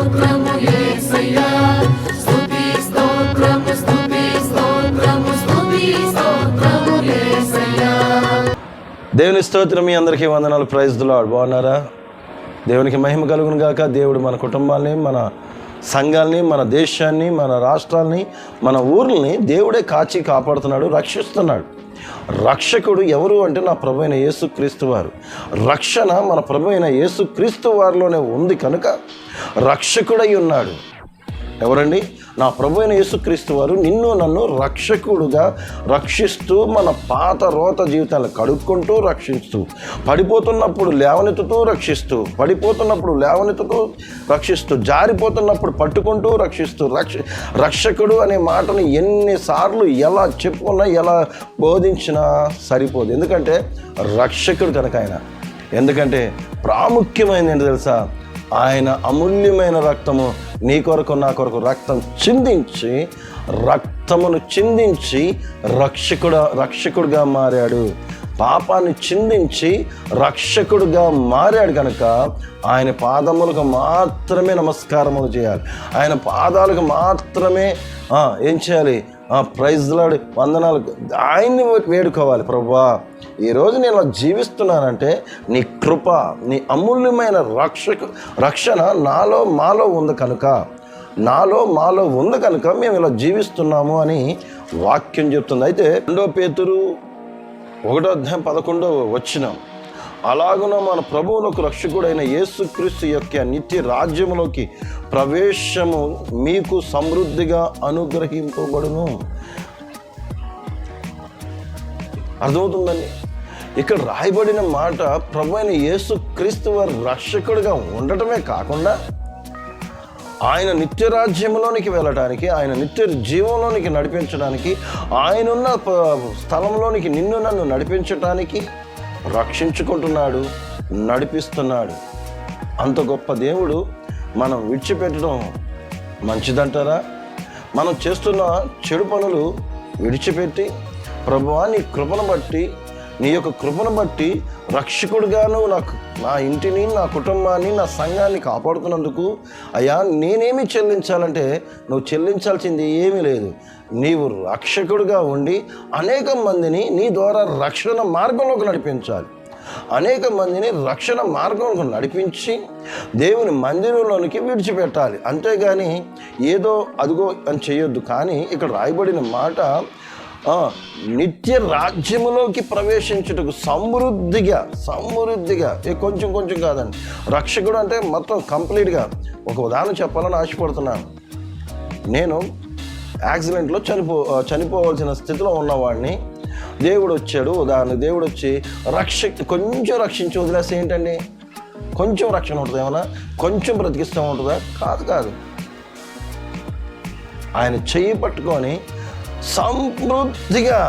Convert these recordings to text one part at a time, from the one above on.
స్తోత్రము యేసయ్యా, స్తుతి స్తోత్రము స్తుతి స్తోత్రము స్తుతి స్తోత్రము యేసయ్యా. దేవుని స్తోత్రం. మీ అందరికీ వందనాలు. Praise the lord. బాగున్నారా? దేవునికి మహిమ కలుగును గాక. దేవుడు మన కుటుంబాన్ని, మన సంఘాలని, మన దేశాన్ని, మన రాష్ట్రాలని, మన ఊర్లని దేవుడే కాచి కాపాడుతున్నాడు, రక్షిస్తున్నాడు. రక్షకుడు ఎవరు అంటే నా ప్రభు అయిన యేసుక్రీస్తు వారు. రక్షణ మన ప్రభు అయిన యేసుక్రీస్తు వారిలోనే ఉంది కనుక రక్షకుడై ఉన్నాడు. ఎవరండి? నా ప్రభు అయిన యేసుక్రీస్తు వారు నిన్ను నన్ను రక్షకుడుగా రక్షిస్తూ, మన పాత రోత జీవితాలను కడుక్కుంటూ రక్షిస్తూ, పడిపోతున్నప్పుడు లేవనెత్తుతూ రక్షిస్తూ, పడిపోతున్నప్పుడు లేవనెత్తుతూ రక్షిస్తూ, జారిపోతున్నప్పుడు పట్టుకుంటూ రక్షిస్తూ, రక్షకుడు అనే మాటను ఎన్నిసార్లు ఎలా చెప్పుకున్నా, ఎలా బోధించినా సరిపోదు. ఎందుకంటే రక్షకుడు కనుక ఆయన. ఎందుకంటే ప్రాముఖ్యమైనది ఏంటి తెలుసా? ఆయన అమూల్యమైన రక్తము నీ కొరకు నా కొరకు రక్తమును చిందించి రక్షకుడుగా మారాడు. పాపాన్ని చిందించి రక్షకుడుగా మారాడు కనుక ఆయన పాదములకు మాత్రమే నమస్కారములు చేయాలి. ఆయన పాదాలకు మాత్రమే ఏం చేయాలి? ప్రైజ్ ది లార్డ్, వందనాలు, ఆయన్ని వేడుకోవాలి. ప్రభువా, ఈరోజు నేను ఇలా జీవిస్తున్నానంటే నీ కృప, నీ అమూల్యమైన రక్షణ మాలో ఉంది కనుక మేము ఇలా జీవిస్తున్నాము అని వాక్యం చెప్తుంది. అయితే 2 పేతురు 1:11 అలాగున మన ప్రభువులకు రక్షకుడైన యేసుక్రీస్తు యొక్క నిత్య రాజ్యములోకి ప్రవేశము మీకు సమృద్ధిగా అనుగ్రహింపబడును. అర్థమవుతుందండి? ఇక్కడ రాయబడిన మాట ప్రభు అయిన యేసుక్రీస్తు వారు రక్షకుడిగా ఉండటమే కాకుండా ఆయన నిత్య రాజ్యంలోనికి వెళ్ళటానికి, ఆయన నిత్య జీవంలోనికి నడిపించడానికి, ఆయనున్న స్థలంలోనికి నిన్ను నన్ను నడిపించటానికి రక్షించుకుంటున్నాడు, నడిపిస్తున్నాడు. అంత గొప్ప దేవుడు మనం విడిచిపెట్టడం మంచిదంటారా? మనం చేస్తున్న చెడు పనులు విడిచిపెట్టి, ప్రభువా నీ కృపను బట్టి, నీ యొక్క కృపను బట్టి రక్షకుడిగాను నా ఇంటిని, నా కుటుంబాన్ని, నా సంఘాన్ని కాపాడుతున్నందుకు అయ్యా నేనేమి చెల్లించాలంటే నువ్వు చెల్లించాల్సింది ఏమీ లేదు. నీవు రక్షకుడిగా ఉండి అనేక మందిని నీ ద్వారా రక్షణ మార్గంలోకి నడిపించాలి. అనేక మందిని రక్షణ మార్గంలోకి నడిపించి దేవుని మందిరంలోనికి విడిచిపెట్టాలి. అంతేగాని ఏదో అదిగో అని చేయొద్దు. కానీ ఇక్కడ రాయబడిన మాట నిత్య రాజ్యములోకి ప్రవేశించుటకు సమృద్ధిగా కొంచెం కాదండి. రక్షకుడు అంటే మొత్తం కంప్లీట్గా. ఒక ఉదాహరణ చెప్పాలని ఆశపడుతున్నాను. నేను యాక్సిడెంట్లో చనిపోవాల్సిన స్థితిలో ఉన్నవాడిని దేవుడు వచ్చాడు. దేవుడు వచ్చి కొంచెం రక్షించి వదిలేస్తే ఏంటండి? కొంచెం రక్షణ ఉంటుంది ఏమన్నా? కొంచెం బ్రతికిస్తూ ఉంటుందా? కాదు. ఆయన చెయ్యి పట్టుకొని సమృద్ధిగా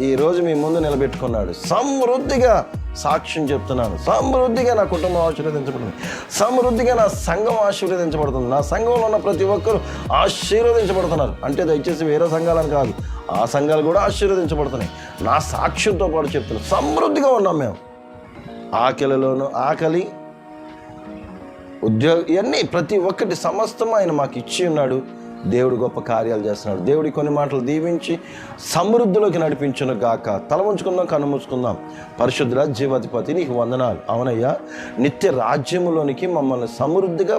ఈరోజు మీ ముందు నిలబెట్టుకున్నాడు. సమృద్ధిగా సాక్ష్యం చెప్తున్నాను. సమృద్ధిగా నా కుటుంబం ఆశీర్వదించబడుతుంది, సమృద్ధిగా నా సంఘం ఆశీర్వదించబడుతుంది, నా సంఘంలో ఉన్న ప్రతి ఒక్కరు ఆశీర్వదించబడుతున్నారు. అంటే దయచేసి వేరే సంఘాలని కాదు, ఆ సంఘాలు కూడా ఆశీర్వదించబడుతున్నాయి. నా సాక్ష్యంతో పాటు చెప్తున్నాను. సమృద్ధిగా ఉన్నాం మేము. ఆకలి, ఉద్యోగం, ఇవన్నీ ప్రతి ఒక్కటి సమస్తం ఆయన మాకు ఇచ్చి ఉన్నాడు. దేవుడు గొప్ప కార్యాలు చేస్తున్నాడు. దేవుడి కొన్ని మాటలు దీవించి సమృద్ధిలోకి నడిపించును గాక. తల ఉంచుకుందాం, కన్ను మూసుకుందాం. పరిశుద్ధుల జీవాధిపతి నీకు వందనాలు. అవునయ్యా, నిత్య రాజ్యములోనికి మమ్మల్ని సమృద్ధిగా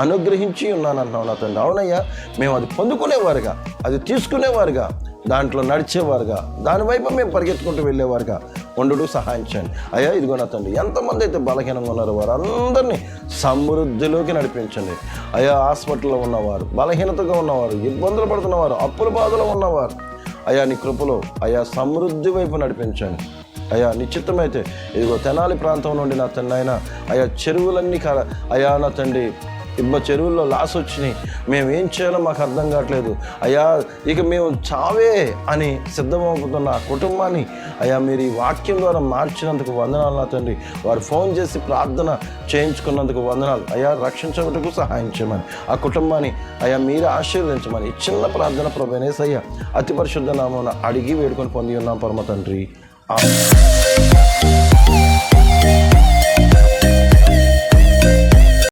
అనుగ్రహించి ఉన్నానంటున్నావు నా తండ్రి. అవునయ్యా, మేము అది పొందుకునేవారుగా, అది తీసుకునేవారుగా, దాంట్లో నడిచేవారుగా, దానివైపు మేము పరిగెత్తుకుంటూ వెళ్ళేవారుగా ఉండు సహాయం చేయండి అయ్యా. ఇదిగో నా తండ్రి, ఎంతమంది అయితే బలహీనంగా ఉన్నారో వారందరినీ సమృద్ధిలోకి నడిపించండి అయ్యా. హాస్పిటల్లో ఉన్నవారు, బలహీనతగా ఉన్నవారు, ఇబ్బందులు పడుతున్నవారు, అప్పుల బాధలో ఉన్నవారు అయ్యా నీ కృపలో అయ్యా సమృద్ధి వైపు నడిపించండి అయ్యా. నిశ్చితమైతే ఇదిగో తెనాలి ప్రాంతం నుండి నా తండ్రి అయినా అయ్యా చెరువులన్నీ అయ్యా నా తండ్రి చెరువుల్లో లాస్ వచ్చినాయి. మేము ఏం చేయాలో మాకు అర్థం కావట్లేదు అయ్యా. ఇక మేము చావే అని సిద్ధమవుతున్న ఆ కుటుంబాన్ని అయ్యా మీరు ఈ వాక్యం ద్వారా మార్చినందుకు వందనాలు నా తండ్రి. వారు ఫోన్ చేసి ప్రార్థన చేయించుకున్నందుకు వందనాలు అయ్యా. రక్షించబట్టుకు సహాయం చేయమని ఆ కుటుంబాన్ని అయ్యా మీరు ఆశీర్వదించమని చిన్న ప్రార్థన ప్రభువైన యేసయ్య అతి పరిశుద్ధ నామమున అడిగి వేడుకొని పొంది ఉన్నాం పరమ తండ్రి. ఆమేన్.